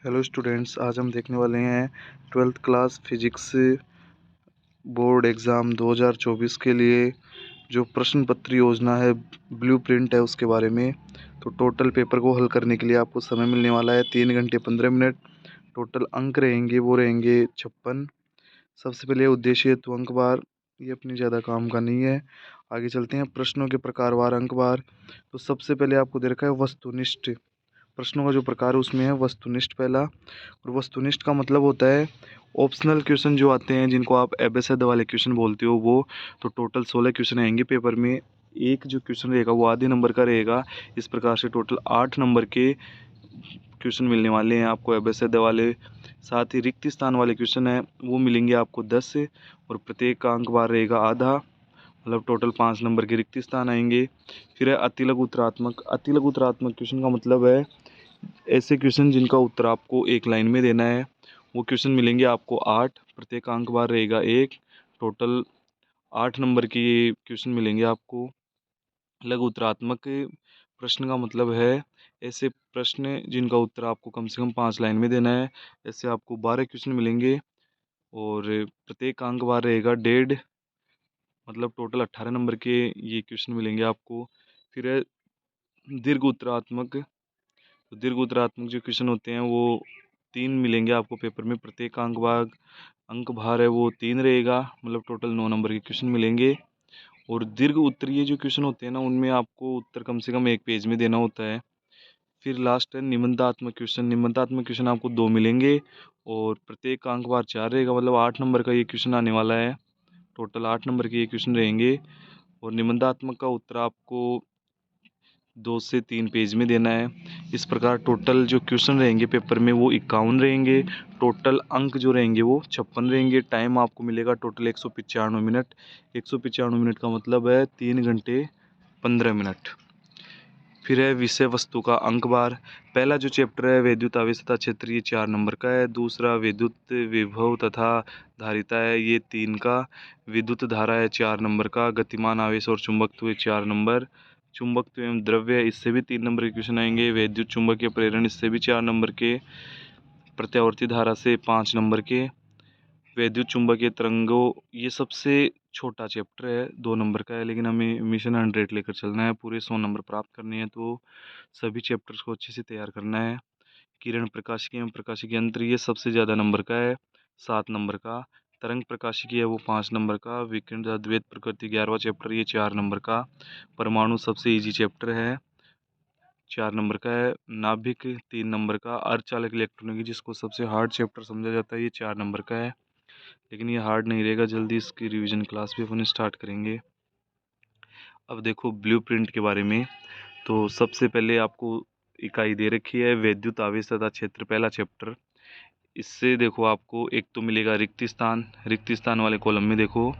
Hello students, आज हम देखने वाले हैं 12th class physics board exam 2024 के लिए जो प्रश्न पत्र योजना है, ब्लूप्रिंट है, उसके बारे में। तो टोटल पेपर को हल करने के लिए आपको समय मिलने वाला है 3 घंटे 15 मिनट। टोटल अंक रहेंगे वो रहेंगे 56। सबसे पहले उद्देश्य हेतु अंकवार, ये अपनी ज़्यादा काम का नहीं है। आगे चलते हैं प्रश्नों के प्रकारवार अंकवार। तो सबसे पहले आपको दे रखा है वस्तुनिष्ठ। प्रश्नों का जो प्रकार है उसमें है वस्तुनिष्ठ पहला। और वस्तुनिष्ठ का मतलब होता है ऑप्शनल क्वेश्चन जो आते हैं, जिनको आप एबेसेड वाले क्वेश्चन बोलते हो वो। तो टोटल 16 क्वेश्चन आएंगे पेपर में। एक जो क्वेश्चन रहेगा वो आधे नंबर का रहेगा। इस प्रकार से टोटल 8 नंबर के क्वेश्चन मिलने वाले हैं आपको एबेसेड वाले। साथ ही रिक्त स्थान वाले क्वेश्चन है वो मिलेंगे आपको 10 से, और प्रत्येक का अंक बार रहेगा आधा, मतलब टोटल 5 नंबर के रिक्त स्थान आएंगे। फिर है अतिलघु उत्तरात्मक। अतिलघु उत्तरात्मक क्वेश्चन का मतलब है ऐसे क्वेश्चन जिनका उत्तर आपको एक लाइन में देना है। वो क्वेश्चन मिलेंगे आपको 8, प्रत्येक अंक बार रहेगा 1। टोटल 8 नंबर के क्वेश्चन मिलेंगे आपको। लघु उत्तरात्मक प्रश्न का मतलब है ऐसे प्रश्न जिनका उत्तर आपको कम से कम 5 लाइन में देना है। ऐसे आपको 12 क्वेश्चन मिलेंगे, और प्रत्येक अंक बार रहेगा 1.5, मतलब टोटल 18 नंबर के ये क्वेश्चन मिलेंगे आपको। फिर है दीर्घ उत्तरात्मक। तो दीर्घ उत्तरात्मक जो क्वेश्चन होते हैं वो 3 मिलेंगे आपको पेपर में। प्रत्येक अंक भार है वो 3 रहेगा, मतलब टोटल 9 नंबर के क्वेश्चन मिलेंगे। और दीर्घ उत्तरीय जो क्वेश्चन होते हैं ना, उनमें आपको उत्तर कम से कम एक पेज में देना होता है। फिर लास्ट है निबंधात्मक क्वेश्चन। निबंधात्मक क्वेश्चन आपको 2 मिलेंगे, और प्रत्येक का अंक बार 4 रहेगा, मतलब 8 नंबर का ये क्वेश्चन आने वाला है। टोटल 8 नंबर के ये क्वेश्चन रहेंगे। और निबंधात्मक का उत्तर आपको 2 से 3 पेज में देना है। इस प्रकार टोटल जो क्वेश्चन रहेंगे पेपर में वो 51 रहेंगे। टोटल अंक जो रहेंगे वो 56 रहेंगे। टाइम आपको मिलेगा टोटल 195 मिनट। 195 मिनट का मतलब है 3 घंटे 15 मिनट। फिर है विषय वस्तु का अंक बार। पहला जो चैप्टर है विद्युत आवेश तथा क्षेत्र, ये 4 नंबर का है। दूसरा विद्युत विभव तथा धारिता है, ये 3 का। विद्युत धारा है 4 नंबर का। गतिमान आवेश और चुंबकत्व 4 नंबर। चुंबकत्व एवं द्रव्य, इससे भी 3 नंबर के क्वेश्चन आएंगे। विद्युत चुंबकीय प्रेरण, इससे भी 4 नंबर के। प्रत्यावर्ती धारा से 5 नंबर के। विद्युत चुंबकीय तरंगों, ये सबसे छोटा चैप्टर है, 2 नंबर का है, लेकिन हमें मिशन 100 लेकर चलना है, पूरे 100 नंबर प्राप्त करने हैं, तो सभी चैप्टर्स को अच्छे से तैयार करना है। किरण प्रकाशिकी एवं प्रकाशिकी यंत्र, ये सबसे ज़्यादा नंबर का है, 7 नंबर का। तरंग प्रकाशिकी है वो 5 नंबर का। विकिरण अद्वैत प्रकृति 11वां चैप्टर, ये 4 नंबर का। परमाणु सबसे इजी चैप्टर है, 4 नंबर का है। नाभिक 3 नंबर का। अर्धचालक इलेक्ट्रॉनिक, जिसको सबसे हार्ड चैप्टर समझा जाता है, ये 4 नंबर का है, लेकिन ये हार्ड नहीं रहेगा, जल्दी इसकी रिवीजन क्लास भी अपन स्टार्ट करेंगे। अब देखो ब्लूप्रिंट के बारे में। तो सबसे पहले आपको इकाई दे रखी है विद्युत आवेश तथा क्षेत्र, पहला चैप्टर। इससे देखो आपको एक तो मिलेगा रिक्त स्थान। रिक्त स्थान वाले कॉलम में देखो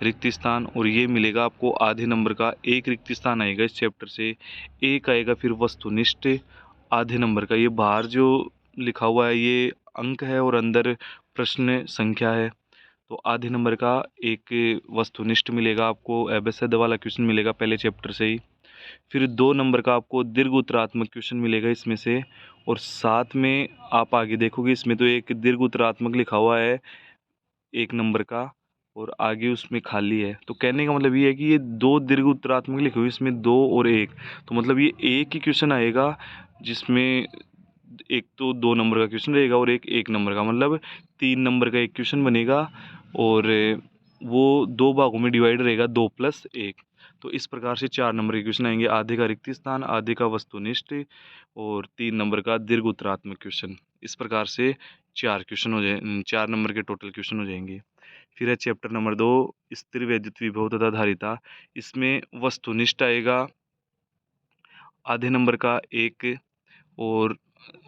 रिक्त स्थान, और ये मिलेगा आपको आधे नंबर का। एक रिक्त स्थान आएगा इस चैप्टर से। एक आएगा फिर वस्तुनिष्ठ, आधे नंबर का। ये बाहर जो लिखा हुआ है ये अंक है, और अंदर प्रश्न संख्या है। तो आधे नंबर का एक वस्तुनिष्ठ मिलेगा आपको, एबेसेड वाला क्वेश्चन मिलेगा पहले चैप्टर से ही। फिर 2 नंबर का आपको दीर्घ उत्तरात्मक क्वेश्चन मिलेगा इसमें से। और साथ में आप आगे देखोगे इसमें तो एक दीर्घ उत्तरात्मक लिखा हुआ है 1 नंबर का, और आगे उसमें खाली है। तो कहने का मतलब ये है कि ये 2 दीर्घ उत्तरात्मक लिखे हुए, इसमें 2 और 1, तो मतलब ये एक ही क्वेश्चन आएगा, जिसमें एक तो 2 नंबर का क्वेश्चन रहेगा और एक 1 नंबर का, मतलब 3 नंबर का एक क्वेश्चन बनेगा। और वो 2 भागों में डिवाइड रहेगा, 2 + 1। तो इस प्रकार से 4 नंबर के क्वेश्चन आएंगे, आधे का रिक्त स्थान, आधे का वस्तुनिष्ठ, और 3 नंबर का दीर्घ उत्तरात्मक क्वेश्चन। इस प्रकार से 4 क्वेश्चन हो जाए, 4 नंबर के टोटल क्वेश्चन हो जाएंगे। फिर है चैप्टर नंबर 2 स्थिर वैद्युत विभव तथा धारिता। इसमें वस्तुनिष्ठ आएगा आधे नंबर का 1, और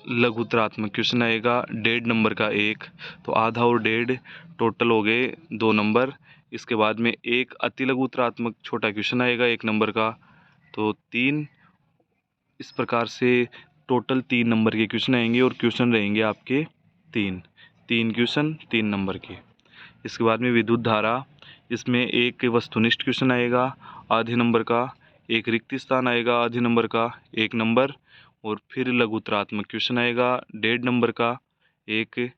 लघु उत्तरात्मक क्वेश्चन आएगा 1.5 नंबर का 1। तो आधा और 1.5 टोटल हो गए 2 नंबर। इसके बाद में एक अति लघु उत्तरात्मक छोटा क्वेश्चन आएगा 1 नंबर का, तो 3। इस प्रकार से टोटल 3 नंबर के क्वेश्चन आएंगे, और क्वेश्चन रहेंगे आपके 3 क्वेश्चन 3 नंबर के। इसके बाद में विद्युत धारा, इसमें एक वस्तुनिष्ठ क्वेश्चन आएगा आधे नंबर का, एक रिक्त स्थान आएगा आधे नंबर का 1 नंबर, और फिर लघुत्रात्मक क्वेश्चन आएगा 1.5 नंबर का एक,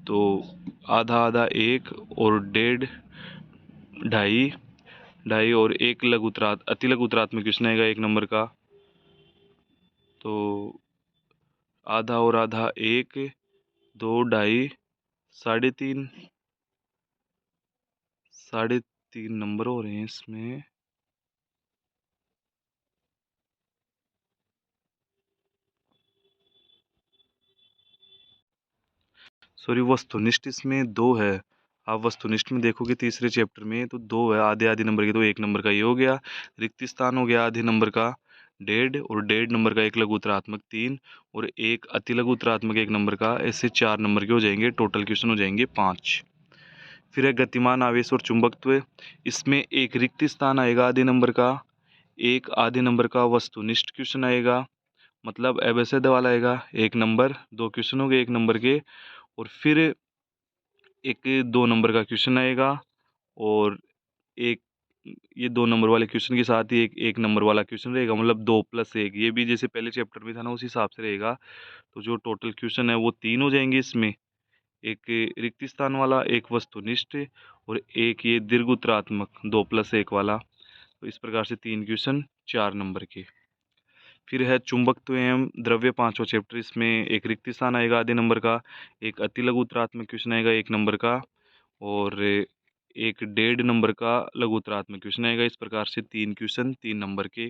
तो आधा आधा एक और 1.5 ढाई ढाई और एक अति लघुत्रात्मक क्वेश्चन आएगा 1 नंबर का, तो आधा और आधा एक, 2 ढाई, 3.5, 3.5 नंबर हो रहे हैं इसमें। सॉरी, वस्तुनिष्ठ इसमें 2 है। आप वस्तुनिष्ठ में देखोगे तीसरे चैप्टर में तो 2 है आधे आधे नंबर के, तो 1 नंबर का ये हो गया। रिक्त स्थान हो गया आधे नंबर का 1.5 और 1.5 नंबर का एक लघुत्तरात्मक 3 और एक अति लघुत्तरात्मक 1 नंबर का, ऐसे 4 नंबर के हो जाएंगे। टोटल क्वेश्चन हो जाएंगे 5। फिर है गतिमान आवेश और चुंबकत्व। इसमें एक रिक्त स्थान आएगा आधे नंबर का, एक आधे नंबर का वस्तुनिष्ठ क्वेश्चन आएगा, मतलब एबेसिड वाला आएगा 1 नंबर। 2 क्वेश्चन हो गए 1 नंबर के। और फिर एक 2 नंबर का क्वेश्चन आएगा और एक ये 2 नंबर वाले क्वेश्चन के साथ ही एक 1 नंबर वाला क्वेश्चन रहेगा, मतलब 2 + 1। ये भी जैसे पहले चैप्टर में था ना, उस हिसाब से रहेगा। तो जो टोटल क्वेश्चन है वो 3 हो जाएंगे इसमें, एक रिक्त स्थान वाला, एक वस्तुनिष्ठ और एक ये दीर्घउत्तरात्मक 2 + 1 वाला। तो इस प्रकार से 3 क्वेश्चन 4 नंबर के। फिर है चुंबकत्व एवं द्रव्य, 5वां चैप्टर। इसमें एक रिक्त स्थान आएगा आधे नंबर का, एक अति लघुत्तरात्मक क्वेश्चन आएगा 1 नंबर का और एक 1.5 नंबर का लघुत्तरात्मक क्वेश्चन आएगा। इस प्रकार से 3 क्वेश्चन 3 नंबर के।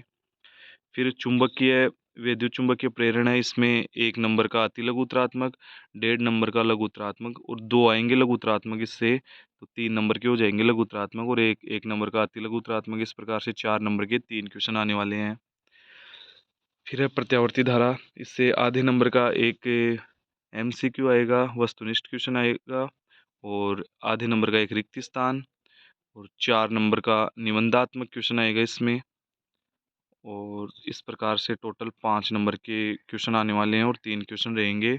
फिर चुंबकीय विद्युत चुंबकीय प्रेरण है। इसमें 1 नंबर का अति लघुत्तरात्मक, 1.5 नंबर का लघुत्तरात्मक और 2 आएंगे लघुत्तरात्मक इससे, तो 3 नंबर के हो जाएंगे लघुत्तरात्मक और एक नंबर का अति लघुत्तरात्मक। इस प्रकार से 4 नंबर के 3 क्वेश्चन आने वाले हैं। फिर है प्रत्यावर्ती धारा। इससे आधे नंबर का एक MCQ आएगा, वस्तुनिष्ठ क्वेश्चन आएगा और आधे नंबर का एक रिक्त स्थान और 4 नंबर का निबंधात्मक क्वेश्चन आएगा इसमें। और इस प्रकार से टोटल 5 नंबर के क्वेश्चन आने वाले हैं और 3 क्वेश्चन रहेंगे।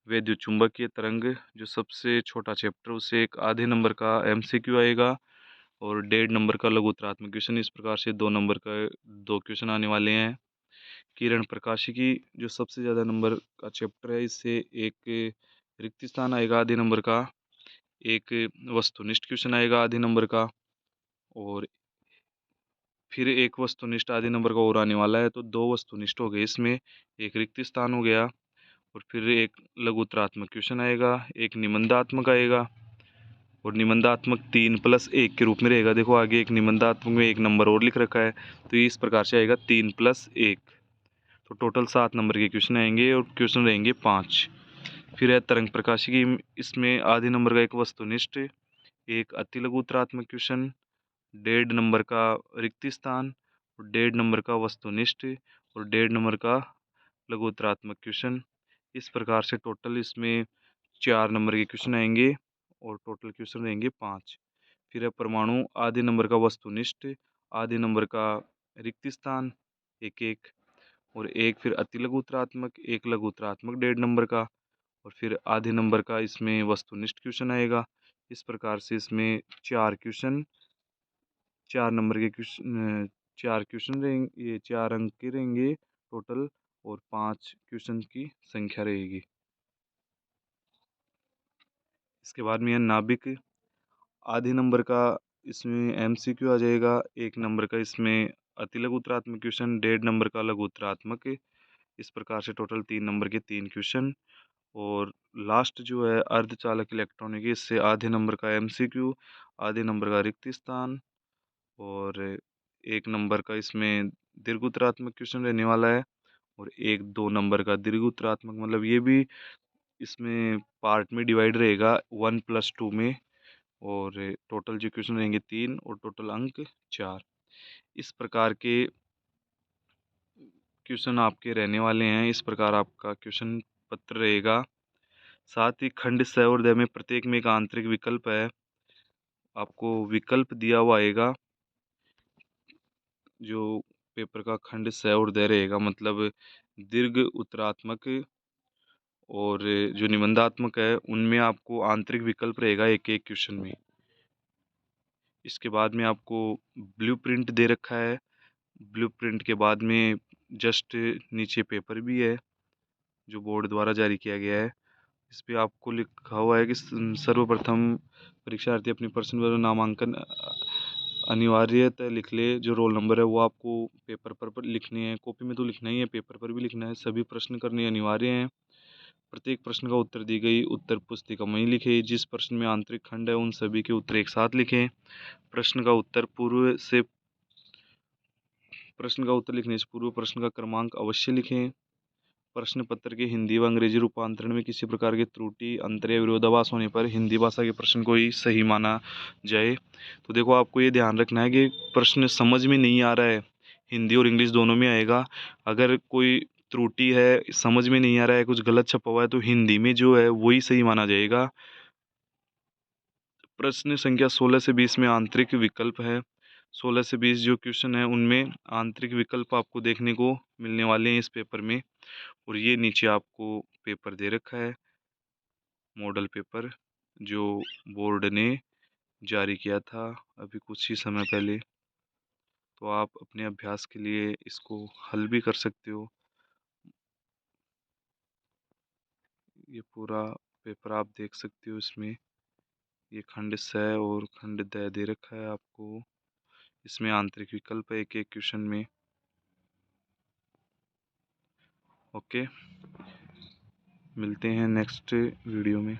विद्युत चुंबकीय तरंग, जो सबसे छोटा चैप्टर, उससे एक आधे नंबर का MCQ आएगा और 1.5 नंबर का लघुत्तरात्मक क्वेश्चन। इस प्रकार से 2 नंबर का 2 क्वेश्चन आने वाले हैं। किरण प्रकाशिकी, जो सबसे ज़्यादा नंबर का चैप्टर है, इससे एक रिक्त स्थान आएगा आधे नंबर का, एक वस्तुनिष्ठ क्वेश्चन आएगा आधे नंबर का और फिर एक वस्तुनिष्ठ आधे नंबर का और आने वाला है। तो 2 वस्तुनिष्ठ हो गए इसमें, एक रिक्त स्थान हो गया और फिर एक लघुत्तरात्मक क्वेश्चन आएगा, एक निबंधात्मक आएगा और निबंधात्मक 3 + 1 के रूप में रहेगा। देखो आगे एक निबंधात्मक में 1 नंबर और लिख रखा है, तो ये इस प्रकार से आएगा 3 + 1। तो टोटल 7 नंबर के क्वेश्चन आएंगे और क्वेश्चन रहेंगे 5। फिर है तरंग प्रकाशिकी। इसमें आधे नंबर का एक वस्तुनिष्ठ, एक अति लघुत्तरात्मक क्वेश्चन, 1.5 नंबर का रिक्त स्थान और 1.5 नंबर का वस्तुनिष्ठ और 1.5 नंबर का लघुत्तरात्मक क्वेश्चन। इस प्रकार से टोटल इसमें 4 नंबर के क्वेश्चन आएंगे और टोटल क्वेश्चन रहेंगे 5। फिर है परमाणु। आधे नंबर का वस्तुनिष्ठ, आधे नंबर का रिक्त स्थान एक एक और एक फिर अति लघुत्तरात्मक, एक लघुत्तरात्मक 1.5 नंबर का और फिर आधे नंबर का इसमें वस्तुनिष्ठ क्वेश्चन आएगा। इस प्रकार से इसमें 4 क्वेश्चन 4 नंबर के क्वेश्चन 4 क्वेश्चन रहेंगे, ये 4 अंक के रहेंगे टोटल और 5 क्वेश्चन की संख्या रहेगी। इसके बाद में है नाभिक। आधे नंबर का इसमें MCQ आ जाएगा, 1 नंबर का इसमें अति लघुत्तरात्मक क्वेश्चन, 1.5 नंबर का लघुत्तरात्मक। इस प्रकार से टोटल 3 नंबर के 3 क्वेश्चन। और लास्ट जो है अर्धचालक इलेक्ट्रॉनिक, इससे आधे नंबर का MCQ, आधे नंबर का रिक्त स्थान और 1 नंबर का इसमें दीर्घउत्तरात्मक क्वेश्चन रहने वाला है और एक 2 नंबर का दीर्घउत्तरात्मक, मतलब ये भी इसमें पार्ट में डिवाइड रहेगा 1 + 2 में। और टोटल जो क्वेश्चन रहेंगे 3 और टोटल अंक 4। इस प्रकार के क्वेश्चन आपके रहने वाले हैं। इस प्रकार आपका क्वेश्चन पत्र रहेगा। साथ ही खंड स और द में प्रत्येक में एक आंतरिक विकल्प है, आपको विकल्प दिया हुआ आएगा। जो पेपर का खंड स और द रहेगा, मतलब दीर्घ उत्तरात्मक और जो निबंधात्मक है, उनमें आपको आंतरिक विकल्प रहेगा एक एक क्वेश्चन में। इसके बाद में आपको ब्लूप्रिंट दे रखा है। ब्लूप्रिंट के बाद में जस्ट नीचे पेपर भी है जो बोर्ड द्वारा जारी किया गया है। इस पे आपको लिखा हुआ है कि सर्वप्रथम परीक्षार्थी अपनी पर्सनल नामांकन अनिवार्यतः लिख ले। जो रोल नंबर है वो आपको पेपर पर लिखने हैं, कॉपी में तो लिखना ही है, पेपर पर भी लिखना है। सभी प्रश्न करने अनिवार्य हैं। प्रत्येक प्रश्न का उत्तर दी गई उत्तर पुस्तिका में ही लिखें। जिस प्रश्न में आंतरिक खंड है उन सभी के उत्तर एक साथ लिखें। प्रश्न का उत्तर लिखने से पूर्व प्रश्न का क्रमांक अवश्य लिखें। प्रश्न पत्र के हिंदी व अंग्रेजी रूपांतरण में किसी प्रकार की त्रुटि, अंतर या विरोधाभास होने पर हिंदी भाषा के प्रश्न को ही सही माना जाए। तो देखो, आपको ये ध्यान रखना है कि प्रश्न समझ में नहीं आ रहा है, हिंदी और इंग्लिश दोनों में आएगा। अगर कोई त्रुटि है, समझ में नहीं आ रहा है, कुछ गलत छपा हुआ है, तो हिंदी में जो है वही सही माना जाएगा। प्रश्न संख्या 16 से 20 में आंतरिक विकल्प है। 16 से 20 जो क्वेश्चन है उनमें आंतरिक विकल्प आपको देखने को मिलने वाले हैं इस पेपर में। और ये नीचे आपको पेपर दे रखा है, मॉडल पेपर, जो बोर्ड ने जारी किया था अभी कुछ ही समय पहले। तो आप अपने अभ्यास के लिए इसको हल भी कर सकते हो। ये पूरा पेपर आप देख सकते हो। इसमें ये खंड स और खंड द दे रखा है आपको। इसमें आंतरिक विकल्प है एक एक क्वेश्चन में। ओके, मिलते हैं नेक्स्ट वीडियो में।